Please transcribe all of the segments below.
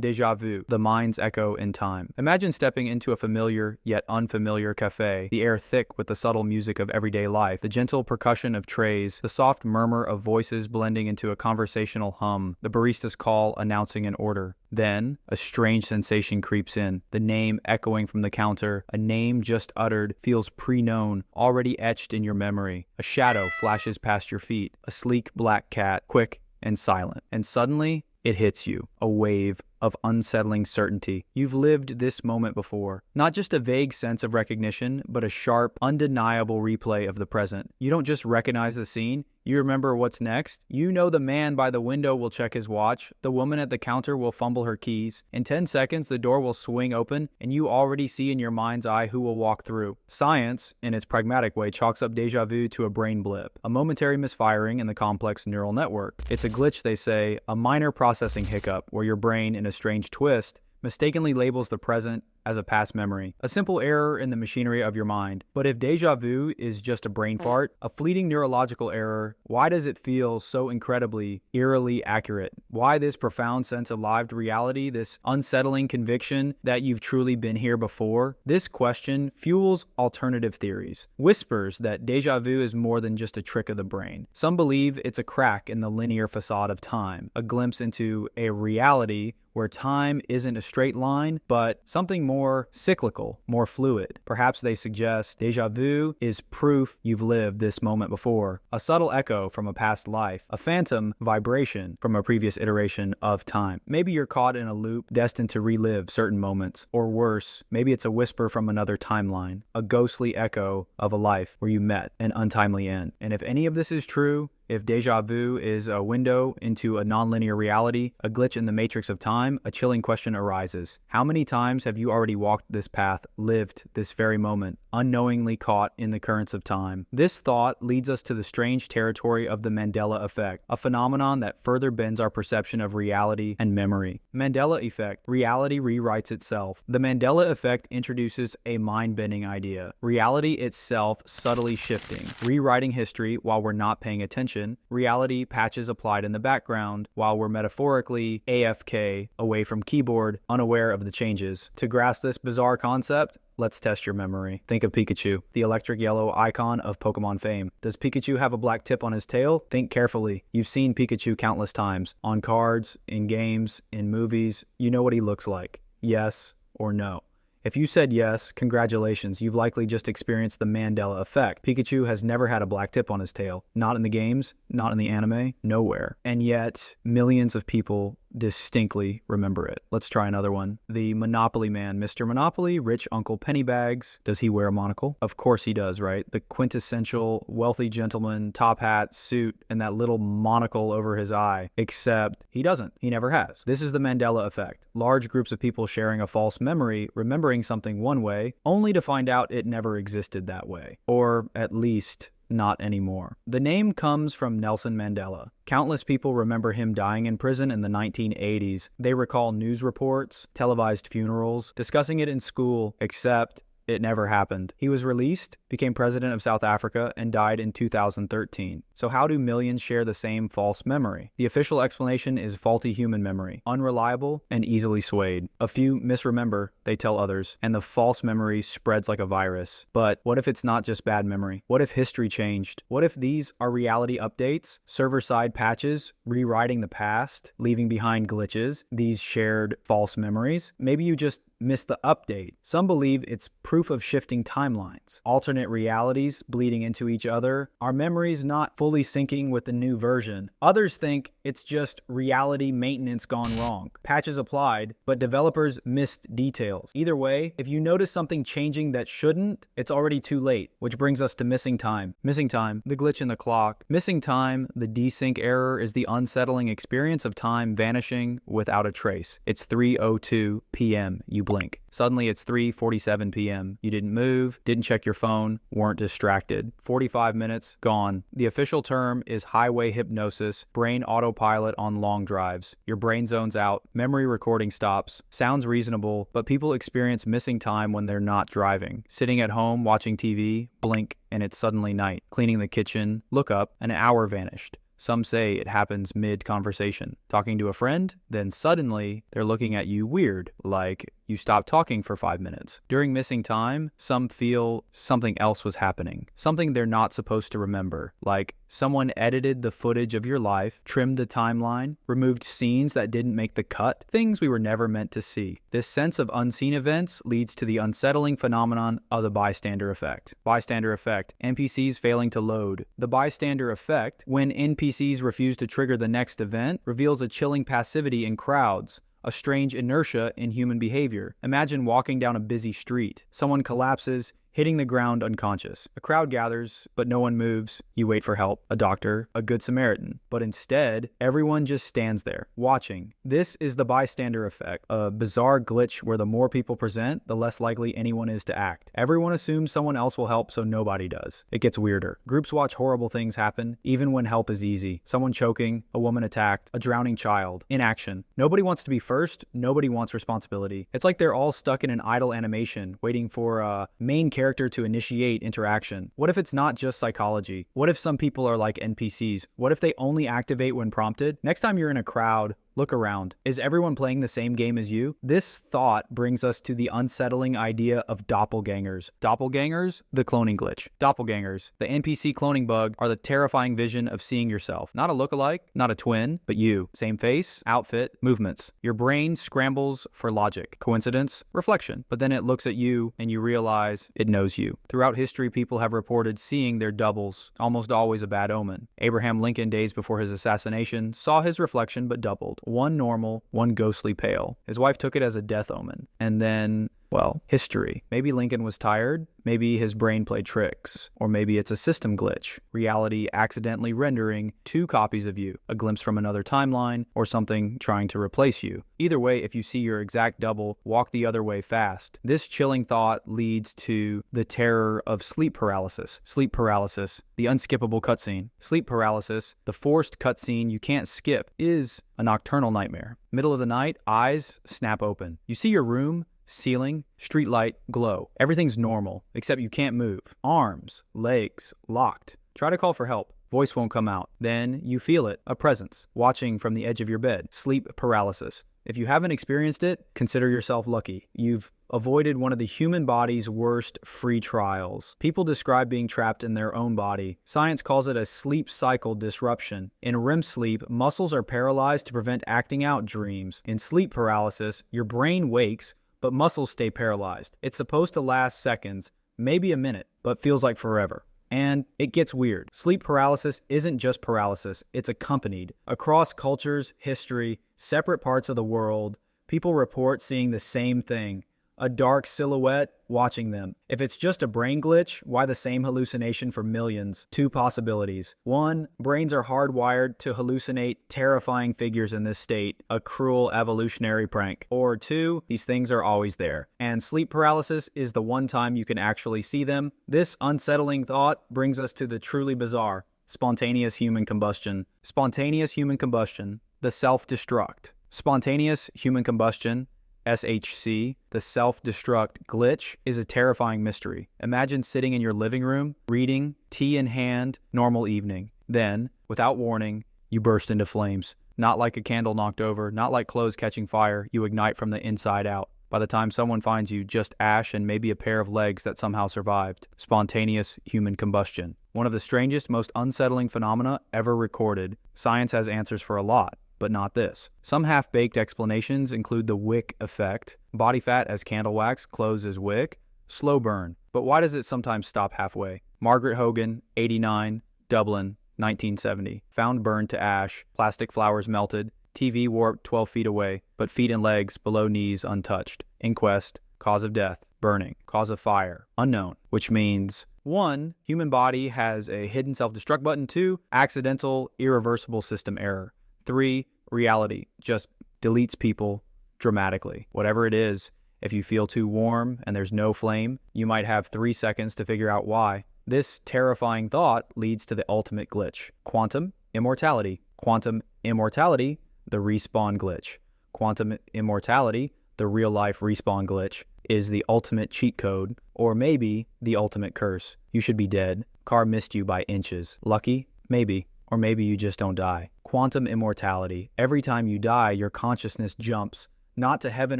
Déjà vu, the mind's echo in time. Imagine stepping into a familiar yet unfamiliar cafe, the air thick with the subtle music of everyday life, the gentle percussion of trays, the soft murmur of voices blending into a conversational hum, the barista's call announcing an order. Then, a strange sensation creeps in, the name echoing from the counter, a name just uttered, feels pre-known, already etched in your memory. A shadow flashes past your feet, a sleek black cat, quick and silent. And suddenly, it hits you, a wave of unsettling certainty. You've lived this moment before. Not just a vague sense of recognition, but a sharp, undeniable replay of the present. You don't just recognize the scene, you remember what's next. You know the man by the window will check his watch, the woman at the counter will fumble her keys. In 10 seconds, the door will swing open, and you already see in your mind's eye who will walk through. Science, in its pragmatic way, chalks up déjà vu to a brain blip, a momentary misfiring in the complex neural network. It's a glitch, they say, a minor processing hiccup where your brain, in a strange twist, mistakenly labels the present as a past memory, a simple error in the machinery of your mind. But if déjà vu is just a brain fart, a fleeting neurological error, why does it feel so incredibly, eerily accurate? Why this profound sense of lived reality, this unsettling conviction that you've truly been here before? This question fuels alternative theories, whispers that déjà vu is more than just a trick of the brain. Some believe it's a crack in the linear facade of time, a glimpse into a reality where time isn't a straight line, but something more cyclical, more fluid. Perhaps they suggest déjà vu is proof you've lived this moment before, a subtle echo from a past life, a phantom vibration from a previous iteration of time. Maybe you're caught in a loop destined to relive certain moments, or worse, maybe it's a whisper from another timeline, a ghostly echo of a life where you met an untimely end. And if any of this is true, if déjà vu is a window into a nonlinear reality, a glitch in the matrix of time, a chilling question arises. How many times have you already walked this path, lived this very moment, unknowingly caught in the currents of time? This thought leads us to the strange territory of the Mandela effect, a phenomenon that further bends our perception of reality and memory. Mandela effect, reality rewrites itself. The Mandela effect introduces a mind-bending idea. Reality itself subtly shifting, rewriting history while we're not paying attention. Reality patches applied in the background while we're metaphorically AFK, away from keyboard, unaware of the changes. To grasp this bizarre concept, let's test your memory. Think of Pikachu, the electric yellow icon of Pokemon fame. Does Pikachu have a black tip on his tail? Think carefully. You've seen Pikachu countless times. On cards, in games, in movies. You know what he looks like. Yes or no? If you said yes, congratulations, you've likely just experienced the Mandela effect. Pikachu has never had a black tip on his tail. Not in the games, not in the anime, nowhere. And yet, millions of people distinctly remember it. Let's try another one. The Monopoly man, Mr. Monopoly, rich Uncle Pennybags. Does he wear a monocle? Of course he does, right? The quintessential wealthy gentleman, top hat, suit, and that little monocle over his eye. Except he doesn't. He never has. This is the Mandela effect. Large groups of people sharing a false memory, remembering something one way, only to find out it never existed that way. Or at least not anymore. The name comes from Nelson Mandela. Countless people remember him dying in prison in the 1980s. They recall news reports, televised funerals, discussing it in school, except it never happened. He was released, became president of South Africa, and died in 2013. So how do millions share the same false memory? The official explanation is faulty human memory, unreliable and easily swayed. A few misremember, they tell others, and the false memory spreads like a virus. But what if it's not just bad memory? What if history changed? What if these are reality updates, server-side patches, rewriting the past, leaving behind glitches, these shared false memories? Maybe you just missed the update. Some believe it's proof of shifting timelines, alternate realities bleeding into each other, our memories not fully syncing with the new version. Others think it's just reality maintenance gone wrong. Patches applied, but developers missed details. Either way, if you notice something changing that shouldn't, it's already too late, which brings us to missing time. Missing time, the glitch in the clock. Missing time, the desync error, is the unsettling experience of time vanishing without a trace. It's 3:02 p.m. You blink. Suddenly it's 3:47 p.m. You didn't move, didn't check your phone, weren't distracted. 45 minutes, gone. The official term is highway hypnosis, brain autopilot on long drives. Your brain zones out, memory recording stops. Sounds reasonable, but people experience missing time when they're not driving. Sitting at home watching TV, blink, and it's suddenly night. Cleaning the kitchen, look up, an hour vanished. Some say it happens mid-conversation. Talking to a friend, then suddenly they're looking at you weird, like you stopped talking for 5 minutes. During missing time, some feel something else was happening, something they're not supposed to remember, like someone edited the footage of your life, trimmed the timeline, removed scenes that didn't make the cut, things we were never meant to see. This sense of unseen events leads to the unsettling phenomenon of the bystander effect. Bystander effect, NPCs failing to load. The bystander effect, when NPCs refuse to trigger the next event, reveals a chilling passivity in crowds, a strange inertia in human behavior. Imagine walking down a busy street. Someone collapses, hitting the ground unconscious. A crowd gathers, but no one moves. You wait for help, a doctor, a good Samaritan. But instead, everyone just stands there, watching. This is the bystander effect, a bizarre glitch where the more people present, the less likely anyone is to act. Everyone assumes someone else will help, so nobody does. It gets weirder. Groups watch horrible things happen, even when help is easy. Someone choking, a woman attacked, a drowning child. Inaction. Nobody wants to be first, nobody wants responsibility. It's like they're all stuck in an idle animation, waiting for a main character to initiate interaction. What if it's not just psychology? What if some people are like NPCs? What if they only activate when prompted? Next time you're in a crowd, look around. Is everyone playing the same game as you? This thought brings us to the unsettling idea of doppelgangers. Doppelgangers, the cloning glitch. Doppelgangers, the NPC cloning bug, are the terrifying vision of seeing yourself. Not a lookalike, not a twin, but you. Same face, outfit, movements. Your brain scrambles for logic. Coincidence? Reflection. But then it looks at you and you realize it knows you. Throughout history, people have reported seeing their doubles, almost always a bad omen. Abraham Lincoln, days before his assassination, saw his reflection but doubled. One normal, one ghostly pale. His wife took it as a death omen. And then, well, history. Maybe Lincoln was tired, maybe his brain played tricks, or maybe it's a system glitch. Reality accidentally rendering 2 copies of you, a glimpse from another timeline, or something trying to replace you. Either way, if you see your exact double, walk the other way fast. This chilling thought leads to the terror of sleep paralysis. Sleep paralysis, the unskippable cutscene. Sleep paralysis, the forced cutscene you can't skip, is a nocturnal nightmare. Middle of the night, eyes snap open. You see your room, ceiling, streetlight, glow. Everything's normal, except you can't move. Arms, legs, locked. Try to call for help. Voice won't come out. Then you feel it, a presence, watching from the edge of your bed. Sleep paralysis. If you haven't experienced it, consider yourself lucky. You've avoided one of the human body's worst free trials. People describe being trapped in their own body. Science calls it a sleep cycle disruption. In REM sleep, muscles are paralyzed to prevent acting out dreams. In sleep paralysis, your brain wakes, but muscles stay paralyzed. It's supposed to last seconds, maybe a minute, but feels like forever. And it gets weird. Sleep paralysis isn't just paralysis, it's accompanied. Across cultures, history, separate parts of the world, people report seeing the same thing. A dark silhouette watching them. If it's just a brain glitch, why the same hallucination for millions? 2 possibilities. 1, brains are hardwired to hallucinate terrifying figures in this state, a cruel evolutionary prank. Or 2, these things are always there, and sleep paralysis is the one time you can actually see them. This unsettling thought brings us to the truly bizarre: spontaneous human combustion. Spontaneous human combustion, the self-destruct. Spontaneous human combustion, SHC, the self-destruct glitch, is a terrifying mystery. Imagine sitting in your living room, reading, tea in hand, normal evening. Then, without warning, you burst into flames. Not like a candle knocked over, not like clothes catching fire, you ignite from the inside out. By the time someone finds you, just ash and maybe a pair of legs that somehow survived. Spontaneous human combustion. One of the strangest, most unsettling phenomena ever recorded. Science has answers for a lot, but not this. Some half-baked explanations include the wick effect, body fat as candle wax, clothes as wick, slow burn. But why does it sometimes stop halfway? Margaret Hogan, 89, Dublin, 1970. Found burned to ash, plastic flowers melted, TV warped 12 feet away, but feet and legs below knees untouched. Inquest, cause of death, burning, cause of fire, unknown, which means 1, human body has a hidden self-destruct button. 2, accidental, irreversible system error. 3, reality just deletes people dramatically. Whatever it is, if you feel too warm and there's no flame, you might have 3 seconds to figure out why. This terrifying thought leads to the ultimate glitch: quantum immortality. Quantum immortality, the respawn glitch. Quantum immortality, the real-life respawn glitch, is the ultimate cheat code, or maybe the ultimate curse. You should be dead. Car missed you by inches. Lucky? Maybe. Or maybe you just don't die. Quantum immortality. Every time you die, your consciousness jumps, not to heaven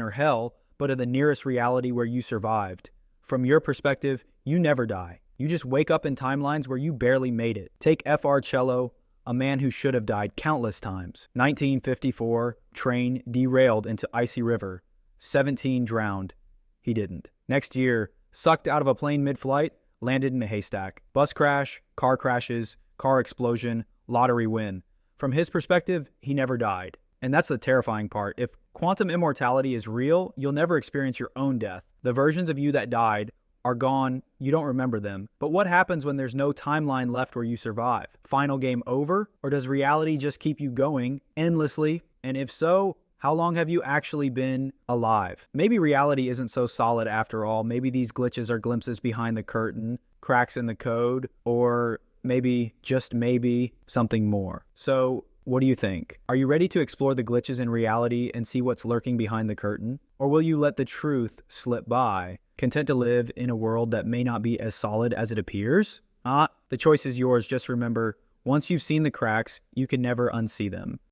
or hell, but to the nearest reality where you survived. From your perspective, you never die. You just wake up in timelines where you barely made it. Take F.R. Cello, a man who should have died countless times. 1954, train derailed into icy river. 17 drowned. He didn't. Next year, sucked out of a plane mid-flight, landed in a haystack. Bus crash, car crashes, car explosion, lottery win. From his perspective, he never died. And that's the terrifying part. If quantum immortality is real, you'll never experience your own death. The versions of you that died are gone, you don't remember them. But what happens when there's no timeline left where you survive? Final game over? Or does reality just keep you going endlessly? And if so, how long have you actually been alive? Maybe reality isn't so solid after all. Maybe these glitches are glimpses behind the curtain, cracks in the code, or maybe, just maybe, something more. So, what do you think? Are you ready to explore the glitches in reality and see what's lurking behind the curtain? Or will you let the truth slip by, content to live in a world that may not be as solid as it appears? The choice is yours. Just remember, once you've seen the cracks, you can never unsee them.